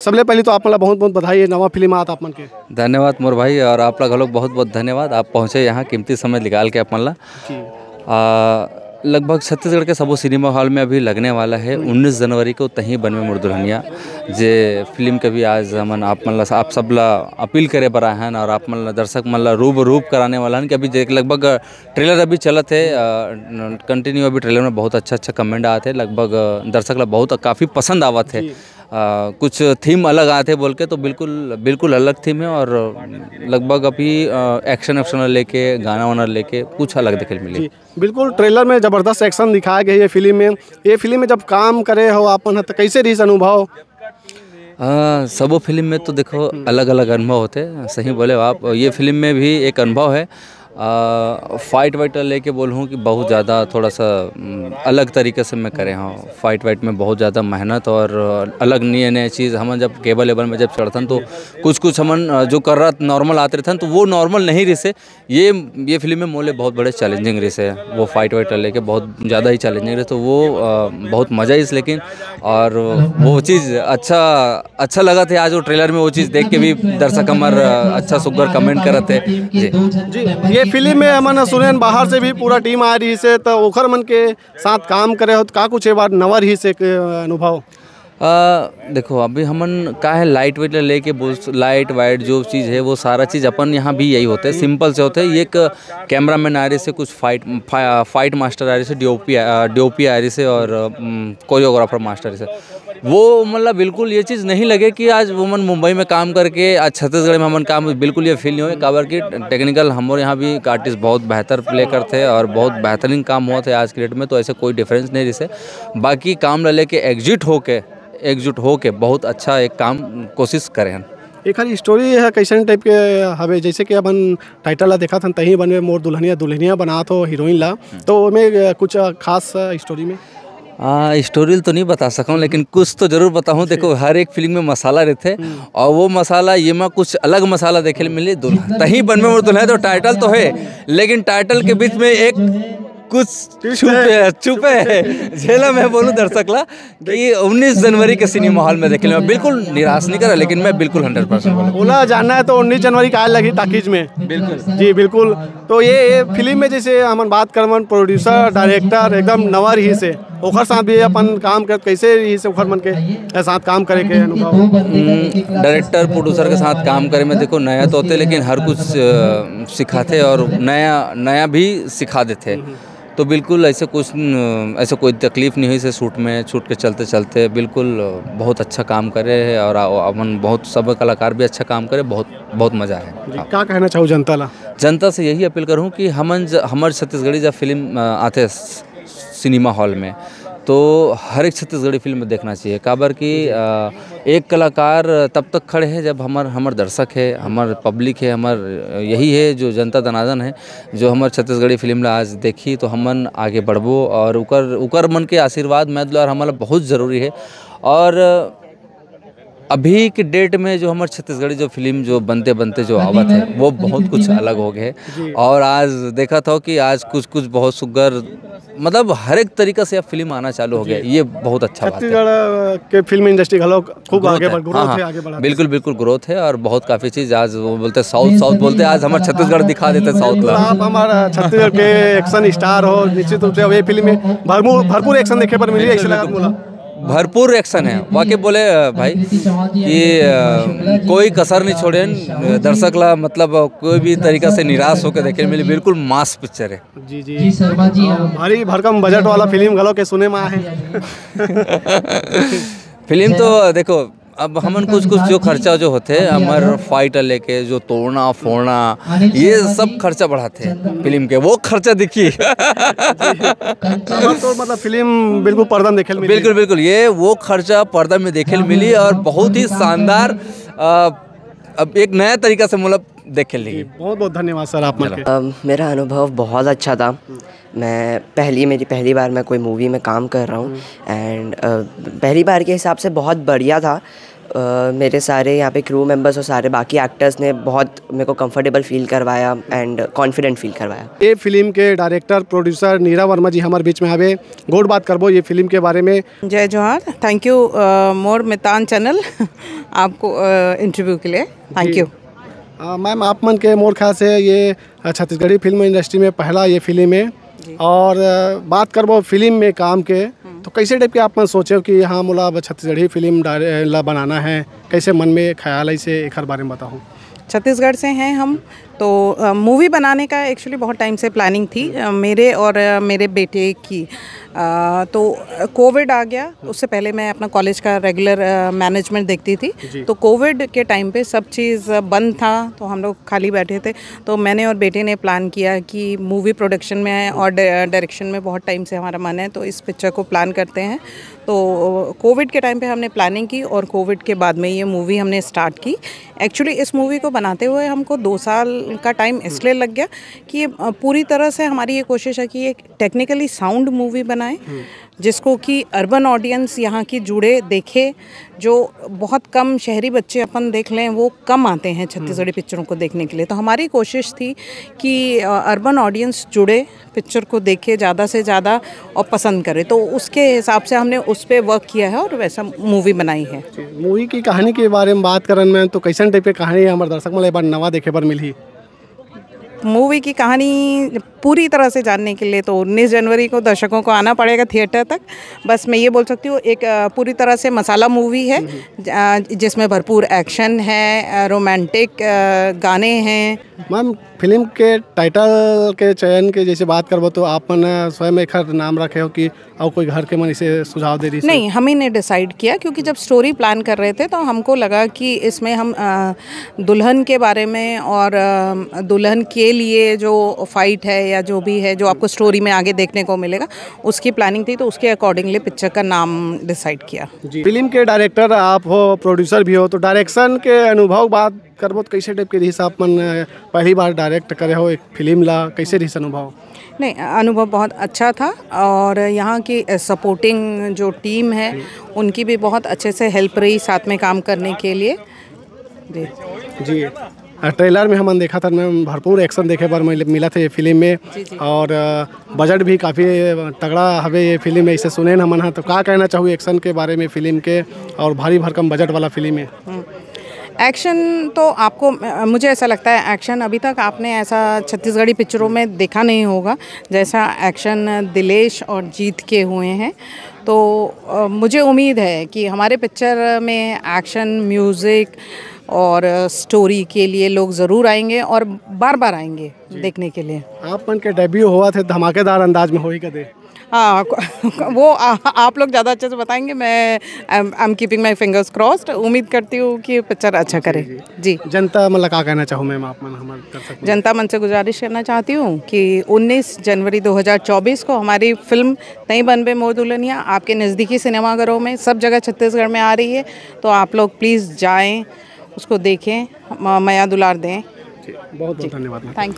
सबले पहले तो आप बहुत बहुत बधाई है, नवा फिल्म आता आप मन के। धन्यवाद मोर भाई, और आप लोग बहुत बहुत धन्यवाद। आप पहुँचे यहाँ, कीमती समय निकाल के आप मन ला। लगभग छत्तीसगढ़ के सबो सिनेमा हॉल में अभी लगने वाला है 19 जनवरी को तहीं बनवे मोर दुल्हनिया। जे फिल्म के भी आज हमन आप सब ला अपील करे बर आए हैं, और आप मन ला दर्शक मन ला रूप कराने वाला है कि अभी लगभग ट्रेलर अभी चलत है कंटिन्यू। अभी ट्रेलर में बहुत अच्छा कमेंट आते हैं, लगभग दर्शक ला बहुत काफ़ी पसंद आवत है। कुछ थीम अलग आते बोल के, तो बिल्कुल अलग थीम है, और लगभग अभी एक्शन लेके गाना वाना लेके कुछ अलग देखने मिली। बिल्कुल ट्रेलर में ज़बरदस्त एक्शन दिखाया गया है फिल्म में। ये फिल्म में जब काम करे हो आप तो कैसे रही अनुभव? सबो फिल्म में तो देखो अलग अलग अनुभव होते हैं, सही बोले आप। ये फिल्म में भी एक अनुभव है, फाइट वाइट लेके बोलूँ कि बहुत ज़्यादा थोड़ा सा अलग तरीके से मैं करे हाँ। फाइट वाइट में बहुत ज़्यादा मेहनत और अलग नए चीज़। हम जब केबल एबल में जब चढ़थन तो कुछ हमन जो कर रहा नॉर्मल आते रहथन, तो वो नॉर्मल नहीं रिसे। ये फिल्म में मोले बहुत बड़े चैलेंजिंग रिसे, वो फाइट वाइट लेके बहुत ज़्यादा ही चैलेंजिंग रहे, तो वो बहुत मज़ा इस लेकिन। और वो चीज़ अच्छा लगा थे आज वो ट्रेलर में, वो चीज़ देख के भी दर्शक हमार अच्छा सुगर कमेंट करते जी। ये फिल्म में हमन सुने बाहर से भी पूरा टीम आ रही से, तो ओखर मन के साथ काम करे हो तो का कुछ बार नवा रही से अनुभव? देखो अभी हमन का है लाइट वेट लेके लाइट वाइट जो चीज़ है वो सारा चीज़ अपन यहाँ भी यही होते हैं, सिंपल से होते हैं। एक कैमरामैन आ रही से, कुछ फाइट मास्टर आ रही से, डीओपी आ रही से, और कोरियोग्राफर मास्टर से। वो मतलब बिल्कुल ये चीज़ नहीं लगे कि आज वो मन मुंबई में काम करके आज छत्तीसगढ़ में हमन काम, बिल्कुल ये फील नहीं हो। काबर की टेक्निकल हमारे यहाँ भी आर्टिस्ट बहुत बेहतर प्ले करते हैं और बहुत बेहतरीन काम हुआ था आज की डेट में, तो ऐसे कोई डिफरेंस नहीं रही। बाकी काम ले लेके एकजुट होके बहुत अच्छा एक काम कोशिश करें। एक खाली स्टोरी है कैसे टाइप के हवे, जैसे कि अपन टाइटल ला देखा था तहीं बनवे मोर दुल्हनिया बना तो हीरोइन ला, तो में कुछ खास स्टोरी में स्टोरी तो नहीं बता सकूँ, लेकिन कुछ तो जरूर बताऊँ। देखो हर एक फिल्म में मसाला रहते, और वो मसाला ये में कुछ अलग मसाला देखे मिले तहीं बनवे मोर दुल्हनिया। तो टाइटल तो है, लेकिन टाइटल के बीच में एक कुछ छुपे है झेला। मैं बोलूँ दर्शक ला कि 19 जनवरी के सिनेमा हॉल में देखे, मैं बिल्कुल निराश नहीं करा, लेकिन मैं बिल्कुल 100% बोला जानना है तो 19 जनवरी का लगी टाकीज में। बिल्कुल जी बिल्कुल। तो ये फिल्म में जैसे हम बात करवन प्रोड्यूसर डायरेक्टर एकदम नवा रही से, ओखर साथ भी अपन काम कर कैसे रही से ओखर मन के साथ काम करे के अनुभव? डायरेक्टर प्रोड्यूसर के साथ काम करे में देखो नया तो होते, लेकिन हर कुछ सिखाते और नया भी सिखा देते। तो बिल्कुल ऐसे कोई तकलीफ़ नहीं हुई से शूट के चलते बिल्कुल बहुत अच्छा काम करे है, और अपन बहुत सब कलाकार भी अच्छा काम करे, बहुत मज़ा है। क्या कहना चाहूँ जनता से यही अपील करूँ कि हमारे छत्तीसगढ़ी जब फिल्म आते सिनेमा हॉल में, तो हर एक छत्तीसगढ़ी फिल्म में देखना चाहिए। काबर कि एक कलाकार तब तक खड़े हैं जब हमार दर्शक है, हमार पब्लिक है, हमार यही है जो जनता दनादन है, जो हमार छत्तीसगढ़ी फिल्म ला आज देखी तो हमन आगे बढ़बो, और उकर मन के आशीर्वाद मैदल और हमारा बहुत ज़रूरी है। और अभी की डेट में जो हमारे छत्तीसगढ़ी जो फिल्म जो बनते जो आवत है वो बहुत कुछ अलग हो गए। और आज देखा था कि आज कुछ बहुत सुगर मतलब हर एक तरीका से अब फिल्म आना चालू हो गया, ये बहुत अच्छा बात है। छत्तीसगढ़ के फिल्म इंडस्ट्री खूब आगे बढ़ा, बिल्कुल ग्रोथ है, और बहुत काफ़ी चीज़ आज वो बोलते साउथ बोलते, आज हमारे छत्तीसगढ़ दिखा देते साउथ ला। आप हमारा छत्तीसगढ़ के एक्शन स्टार हो, निश्चित रूप से ये फिल्म में भरपूर एक्शन देखे पर मिली, ऐसे लगा भरपूर एक्शन है वाकई। बोले भाई कि कोई कसर नहीं छोड़े दर्शक ला, मतलब कोई भी तरीका से निराश होकर देखे मिली, बिल्कुल मास पिक्चर है। जी भारी भरकम बजट वाला फिल्म गलो के सुने में है। फिल्म तो देखो अब हमन कुछ जो खर्चा जो होते हमार फाइट लेके जो तोड़ना फोड़ना ये सब खर्चा बढ़ाते हैं फिल्म के, वो खर्चा देखिए। तो मतलब फिल्म बिल्कुल पर्दा में देखे मिली, बिल्कुल ये वो खर्चा पर्दा में देखे मिली, और बहुत ही शानदार अब एक नया तरीका से मतलब देखे ली। बहुत धन्यवाद सर आप। मेरा अनुभव बहुत अच्छा था। मेरी पहली बार मैं कोई मूवी में काम कर रहा हूँ, एंड पहली बार के हिसाब से बहुत बढ़िया था। मेरे सारे यहाँ पे क्रू मेंबर्स और सारे बाकी एक्टर्स ने बहुत मेरे को कंफर्टेबल फील करवाया एंड कॉन्फिडेंट फील करवाया। ये फिल्म के डायरेक्टर प्रोड्यूसर नीरा वर्मा जी हमारे बीच में आवे गोड़ बात करबो ये फिल्म के बारे में। जय जोहार, thank you more Mitan channel आपको इंटरव्यू के लिए, थैंक यू। मैम आप मन के मोर ख्याल से ये छत्तीसगढ़ी फिल्म इंडस्ट्री में पहला ये फिल्म है और बात करबो फिल्म में काम के तो कैसे टाइप के आप मन सोचे हो कि हाँ मोला छत्तीसगढ़ी फिल्म बनाना है, कैसे मन में ख्याल है से एक बारे में बताऊँ। छत्तीसगढ़ से हैं हम, तो मूवी बनाने का एक्चुअली बहुत टाइम से प्लानिंग थी मेरे और मेरे बेटे की। तो कोविड आ गया, उससे पहले मैं अपना कॉलेज का रेगुलर मैनेजमेंट देखती थी, तो कोविड के टाइम पे सब चीज़ बंद था, तो हम लोग खाली बैठे थे, तो मैंने और बेटे ने प्लान किया कि मूवी प्रोडक्शन में और डायरेक्शन में बहुत टाइम से हमारा मन है, तो इस पिक्चर को प्लान करते हैं। तो कोविड के टाइम पे हमने प्लानिंग की और कोविड के बाद में ये मूवी हमने स्टार्ट की। एक्चुअली इस मूवी को बनाते हुए हमको 2 साल का टाइम इसलिए लग गया कि ये पूरी तरह से हमारी ये कोशिश है कि एक टेक्निकली साउंड मूवी बनाएं जिसको कि अर्बन ऑडियंस यहाँ की जुड़े देखे। जो बहुत कम शहरी बच्चे अपन देख लें वो कम आते हैं छत्तीसगढ़ी पिक्चरों को देखने के लिए, तो हमारी कोशिश थी कि अर्बन ऑडियंस जुड़े, पिक्चर को देखे ज़्यादा से ज़्यादा और पसंद करे, तो उसके हिसाब से हमने उस पर वर्क किया है और वैसा मूवी बनाई है। मूवी की कहानी के बारे में बात करन में तो कैसन टाइप की कहानी है हमारे दर्शक मतलब एक बार नवा देखे पर मिली। मूवी की कहानी पूरी तरह से जानने के लिए तो 19 जनवरी को दर्शकों को आना पड़ेगा थिएटर तक। बस मैं ये बोल सकती हूँ एक पूरी तरह से मसाला मूवी है जिसमें भरपूर एक्शन है, रोमांटिक गाने हैं। मैम फिल्म के टाइटल के चयन के जैसे बात करबो तो आप मन स्वयं एक नाम रखे हो कि और कोई घर के मन इसे सुझाव दे रही? नहीं, हम ही ने डिसाइड किया क्योंकि जब स्टोरी प्लान कर रहे थे तो हमको लगा कि इसमें हम दुल्हन के बारे में और दुल्हन के लिए जो फाइट है या जो भी है जो आपको स्टोरी में आगे देखने को मिलेगा उसकी प्लानिंग थी, तो उसके अकॉर्डिंगली पिक्चर का नाम डिसाइड किया। फिल्म के डायरेक्टर आप हो, प्रोड्यूसर भी हो, तो डायरेक्शन के अनुभव बात करबो तो कैसे टाइप के रही? आप मन पहली बार डायरेक्ट करे हो एक फिल्म ला, कैसे रही अनुभव? नहीं, अनुभव बहुत अच्छा था और यहाँ की सपोर्टिंग जो टीम है उनकी भी बहुत अच्छे से हेल्प रही साथ में काम करने के लिए। जी ट्रेलर में हमने देखा था, मैं भरपूर एक्शन देखे पर मिला था ये फिल्म में और बजट भी काफ़ी तगड़ा हवे ये फिल्म में, इसे सुने हमन हाँ, तो क्या कहना चाहूँ एक्शन के बारे में फिल्म के और भारी भरकम बजट वाला फिल्म है। एक्शन तो आपको, मुझे ऐसा लगता है एक्शन अभी तक आपने ऐसा छत्तीसगढ़ी पिक्चरों में देखा नहीं होगा जैसा एक्शन दिलेश और जीत के हुए हैं। तो मुझे उम्मीद है कि हमारे पिक्चर में एक्शन, म्यूज़िक और स्टोरी के लिए लोग ज़रूर आएंगे और बार बार आएंगे देखने के लिए। आप मन के डेब्यू हुआ थे धमाकेदार अंदाज में हो ही कदे? हाँ, वो आप लोग ज़्यादा अच्छे से बताएंगे। मैं I am keeping my fingers crossed, उम्मीद करती हूँ कि पिक्चर अच्छा करे। जी जनता मतलब क्या कहना चाहूँ मैम आप मन हमारे दर्शक? जनता मन से गुजारिश करना चाहती हूँ कि 19 जनवरी 2024 को हमारी फिल्म तई बनबे मोर दुल्हनिया आपके नज़दीकी सिनेमाघरों में सब जगह छत्तीसगढ़ में आ रही है, तो आप लोग प्लीज़ जाएँ, उसको देखें, माया दुलार दें। बहुत बहुत धन्यवाद। Thank you.